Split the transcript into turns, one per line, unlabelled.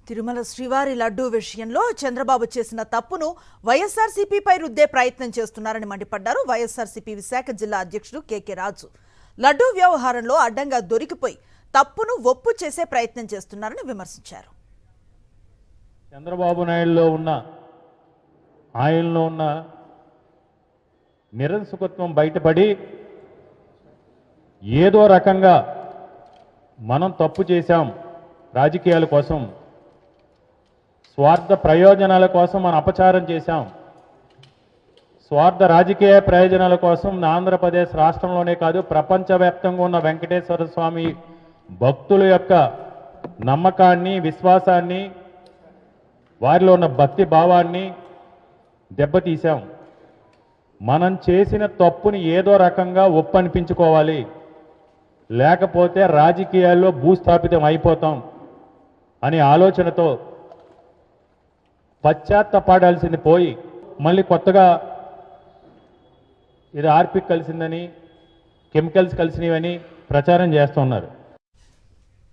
తిరుమల శ్రీవారి లడ్డూ విషయంలో చంద్రబాబు చేసిన తప్పును వైఎస్ఆర్సీపీపై రుద్దే ప్రయత్నం చేస్తున్నారని మండిపడ్డారు వైఎస్ఆర్సీపీ విశాఖ జిల్లా అధ్యక్షుడు కేకే రాజు. లడ్డూ వ్యవహారంలో అడ్డంగా దొరికిపోయి తప్పును ఒప్పు చేసే ప్రయత్నం చేస్తున్నారని విమర్శించారు.
చంద్రబాబు నాయుడులో ఉన్న ఆయనలో ఉన్న నిరంకుశత్వం బయటపడి ఏదో రకంగా మనం తప్పు చేశాం, రాజకీయాల కోసం స్వార్థ ప్రయోజనాల కోసం మనం అపచారం చేశాం, స్వార్థ రాజకీయ ప్రయోజనాల కోసం ఆంధ్రప్రదేశ్ రాష్ట్రంలోనే కాదు ప్రపంచవ్యాప్తంగా ఉన్న వెంకటేశ్వర స్వామి భక్తుల యొక్క నమ్మకాన్ని, విశ్వాసాన్ని, వారిలో ఉన్న భక్తి భావాన్ని దెబ్బతీశాం. మనం చేసిన తప్పుని ఏదో రకంగా ఒప్పనిపించుకోవాలి, లేకపోతే రాజకీయాల్లో భూస్థాపితం అయిపోతాం అనే ఆలోచనతో పశ్చాత్తపడాల్సింది పోయి మళ్ళీ కొత్తగా ఇది ఆర్పిక్ కలిసిందని, కెమికల్స్ కలిసినవని ప్రచారం చేస్తున్నారు.